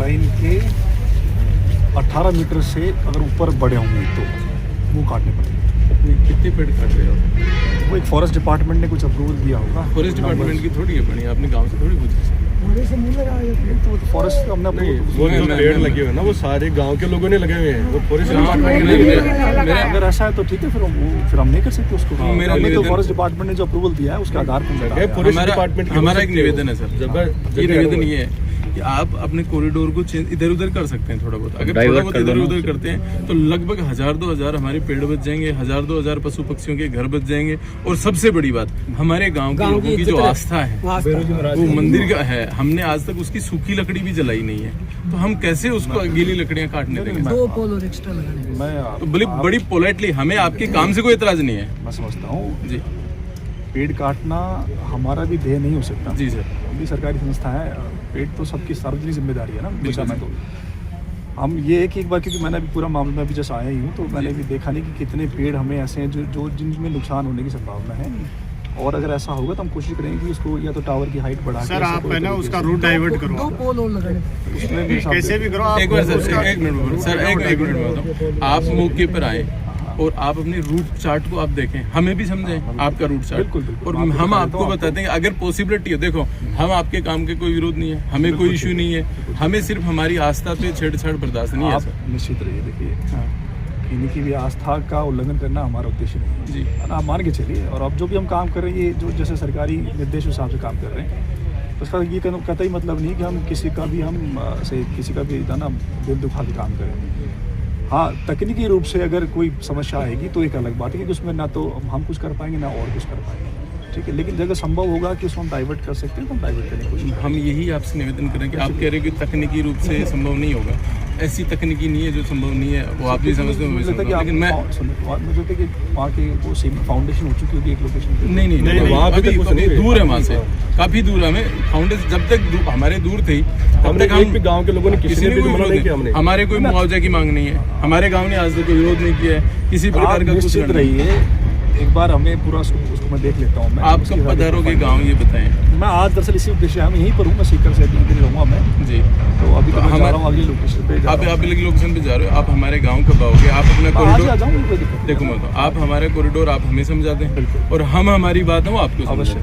Line के 18 metre से अगर ऊपर बढ़े होंगे तो वो काटने पड़ेंगे। कितने पेड़ काट रहे हो? वो एक फॉरेस्ट डिपार्टमेंट ने कुछ अप्रूवल दिया होगा। फॉरेस्ट डिपार्टमेंट की थोड़ी है बनी, आपने गांव से थोड़ी पूछी। तो फॉरेस्ट हमने नहीं, वो जो पेड़ लगे हुए हैं ना वो सारे गांव के लोगों ने लगाए हुए हैं, वो फॉरेस्ट डिपार्टमेंट ने। अगर ऐसा है तो ठीक है, फिर हम नहीं कर सकते उसको। हमने तो फॉरेस्ट डिपार्टमेंट ने जो अप्रूवल दिया है उसके आधार पर फॉरेस्ट डिपार्टमेंट हमारा एक निवेदन है सर, ये निवेदन ये है कि आप अपने कॉरिडोर को चेंज इधर उधर कर सकते हैं थोड़ा बहुत। अगर थोड़ा बहुत इधर उधर करते हैं तो लगभग 1000-2000 हमारे पेड़ बच जाएंगे, 1000-2000 पशु पक्षियों के घर बच जाएंगे। और सबसे बड़ी बात, हमारे गांव के लोगों की जो आस्था है वो मंदिर का है। हमने आज तक उसकी सूखी लकड़ी भी जलाई नहीं है, तो हम कैसे उसको गीली लकड़ियां काटने देंगे? 2 पोल और एक्स्ट्रा लगाने। तो बड़ी पोलाइटली, हमें आपके काम से कोई एतराज नहीं है। मैं समझता हूँ जी, पेड़ काटना हमारा भी ध्येय नहीं हो सकता। जी सर, हम भी सरकारी संस्था है, पेड़ तो सबकी सार्वजनिक जिम्मेदारी है ना बचाना। तो हम ये है कि एक बार, क्योंकि मैंने अभी पूरा मामला में अभी जैसे आया ही हूँ, तो मैंने भी देखा नहीं कि कितने पेड़ हमें ऐसे हैं जो जिनमें नुकसान होने की संभावना है। और अगर ऐसा होगा तो हम कोशिश करेंगे कि उसको या तो टावर की हाइट बढ़ा सर, आप है ना उसका रूट डाइवर्ट करो। 2 पोल और लगाने। उसमें भी कैसे भी करो आप। एक बार सर, एक मिनट सर, एक मिनट, आप मौके पर आए और आप अपने रूट चार्ट को आप देखें, हमें भी समझें आपका रूट चार्ट। बिल्कुल। और हम आपको बताते हैं कि अगर पॉसिबिलिटी है, देखो हम आपके काम के कोई विरोध नहीं है, हमें कोई इशू नहीं है, हमें सिर्फ हमारी आस्था पे छेड़छाड़ बर्दाश्त नहीं है आप सर। निश्चित रहिए। देखिए, इनकी भी आस्था का उल्लंघन करना हमारा उद्देश्य नहीं है जी, है ना। आप मान के चलिए, और अब जो भी हम काम कर रहे हैं, ये जो जैसे सरकारी निर्देश के हिसाब से काम कर रहे हैं, तो उसका ये कतई मतलब नहीं कि हम किसी का भी ना दिल दुखा के काम करें। हाँ, तकनीकी रूप से अगर कोई समस्या आएगी तो एक अलग बात है कि उसमें ना तो हम कुछ कर पाएंगे ना और कुछ कर पाएंगे, ठीक है। लेकिन अगर संभव होगा कि उसको हम डाइवर्ट कर सकते हैं तो हम डाइवर्ट करने की कोशिश हम यही आपसे निवेदन करें कि आप कह रहे हो कि तकनीकी रूप से संभव नहीं होगा। ऐसी तकनीकी नहीं है जो संभव नहीं है, वो आप भी समझते हो। लेकिन मैं मुझे कि वहाँ की वो फाउंडेशन हो चुकी होगी एक लोकेशन पे। नहीं, वहाँ अभी दूर है, वहाँ से काफी दूर है। हमें फाउंडेशन जब तक हमारे दूर थे तब तक हम गांव के लोगों ने किसी ने भी मना नहीं किया। हमने हमारे कोई मुआवजा की मांग नहीं है, हमारे गांव ने आज तक कोई विरोध नहीं किया है किसी प्रकार का। निश्चित रहिए, एक बार हमें पूरा उसको मैं देख लेता हूँ। आप कब पधारोगे गाँव, ये बताएं। मैं आज दरअसल इसी उद्देश्य हम यहीं पर हूँ, मैं सीकर से 3 दिन रहूँगा मैं जी। तो अभी तो मैं जा रहा हूँ अगली लोकेशन पे। आप अगली लोकेशन पे जा रहे हो, आप हमारे गांव कब आओगे? आप अपना कॉरिडोर देखो, मैं तो आप हमारे कॉरिडोर आप हमें समझा दें और हम हमारी बात है वो आपको अवश्य।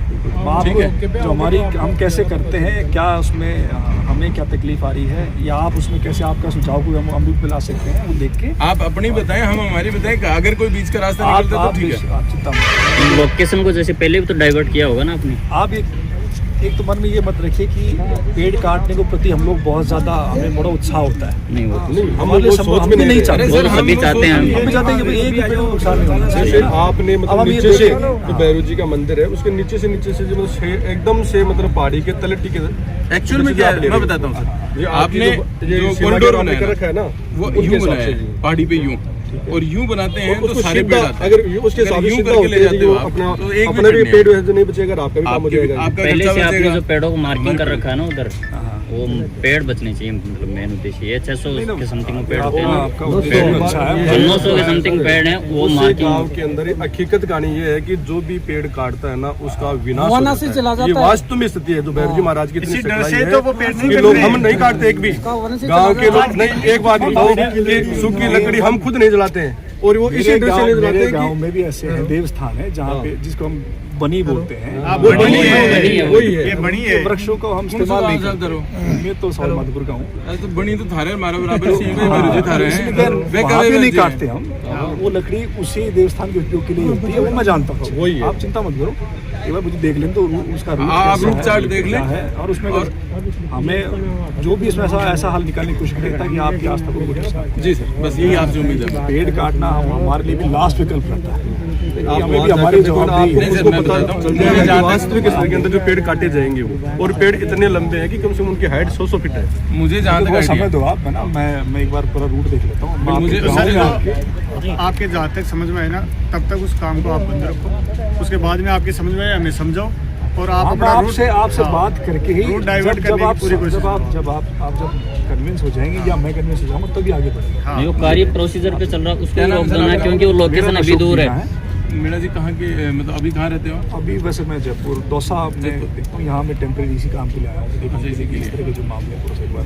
ठीक है, जो हमारी हम कैसे करते हैं, क्या उसमें हमें क्या तकलीफ आ रही है, या आप उसमें कैसे आपका सुझाव को हम अमल पे ला सकते हैं, वो देख के आप अपनी बताएं, हम हमारी बताएं। अगर कोई बीच का रास्ता निकलता है तो ठीक है। आप चिंता मत। लोकेशन को जैसे पहले भी तो डाइवर्ट किया होगा ना आपने। आप एक तो मन में ये मत रखिए कि पेड़ काटने को प्रति हम लोग बहुत ज्यादा, हमें बड़ा उत्साह होता है। नहीं वो हमारे सोच में नहीं चाहते, वो सभी चाहते हैं। हम भी चाहते हैं कि एक भी पेड़ को नुकसान नहीं होना चाहिए। आपने मतलब नीचे से जो भैरू जी का मंदिर है उसके नीचे से जो एकदम से मतलब पहाड़ी के तले टिके। एक्चुअल में क्या है मैं बताता हूँ सर, आपने जो कॉरिडोर बनाया रखा है ना वो यूं बनाया है, पहाड़ी पे यूं, और यूं बनाते हैं तो सारे पेड़ आते हैं। अगर उसके साथ यूं करके ले जाते हो अपना अपना भी पेड़ वैसे नहीं बचेगा, आपका भी काम हो जाएगा। पहले से आपने जो पेड़ों को मार्किंग कर रखा है ना उधर, वो पेड़ बचने चाहिए। मतलब मेन उद्देश्य ये 600 के समथिंग पेड़ होते हैं ना, 900 के समथिंग पेड़ हैं वो मार्किंग। गांव के अंदर हकीकत कहानी ये है कि जो भी पेड़ काटता है ना उसका विनाश से चला जाता है। ये वास्तव में स्थिति है जो भैरू जी महाराज की इतनी सच्चाई है तो वो पेड़ नहीं, लोग हम नहीं काटते एक भी। गांव के लोग नहीं, एक बात बताओ कि सूखी लकड़ी हम खुद नहीं जलाते हैं और वो इसी तरह से जलाते हैं। गांव में भी ऐसे हैं देवस्थान है जहाँ पे जिसको हम बनी बोलते हैं, वो बनी है, वही है, ये बनी है। वृक्षों को हम इस्तेमाल नहीं करते। ये तो सवाल मधुपुर का हूँ, तो बनी तो थारे हमारे बराबर से थारे हैं, वहाँ पे नहीं काटते हम। वो लकड़ी उसी देवस्थान के उपयोग के लिए होती है, वो मैं जानता हूँ। वही है, आप चिंता मत करो, एक बार मुझे देख लें तो उसका रूट चार्ट देख लें है, और उसमें हमें जो भी इसमें ऐसा हल निकालने की कोशिश करें ताकि आपकी आस्था को। जी सर, बस यही आपसे उम्मीद है। पेड़ काटना हमारे लिए भी लास्ट विकल्प रहता है। हमें भी हमारी जवाबदेही है। वास्तविक स्तर के अंदर जो पेड़ काटे जाएंगे वो, और पेड़ इतने लंबे हैं कि कम से कम उनकी हाइट 100 फीट है। मुझे जहाँ तक समय दो आप, है ना, मैं एक बार पूरा रूट देख लेता हूँ। मुझे आपके जहाँ तक समझ में आए ना तब तक उस काम को आप बंद रखो, उसके बाद में आपकी समझ में आए हमें समझाओ और आप अपना आपसे बात करके ही रूट डाइवर्ट करने की पूरी कोशिश। जब आप कन्विंस हो जाएंगे या मैं कन्विंस हो जाऊंगा तभी आगे बढ़ेंगे। जो कार्य प्रोसीजर पे चल रहा है उसको रोक देना, क्योंकि वो लोकेशन अभी दूर है। मीणा जी कहाँ के मतलब अभी कहाँ रहते हो? अभी वैसे मैं जयपुर दौसा में देखता हूँ, यहाँ मैं टेम्परेरी इसी काम के लिए आया हूँ। अच्छा, इसी के लिए। इस तरह के जो मामले हैं पूरा एक बार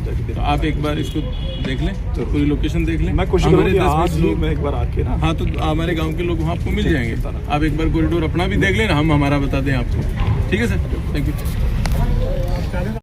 जाके तो देखता आप एक बार इसको देख लें, पूरी लोकेशन देख लें। हूँ। मैं कोशिश हमारे करूँगा 10-20 आज ही लोग, मैं एक बार आके ना, हाँ तो हमारे गांव के लोग वहाँ आपको मिल जाएंगे। आप एक बार कॉरिडोर अपना भी देख लेना, हम हमारा बता दें आपको। ठीक है सर, थैंक यू।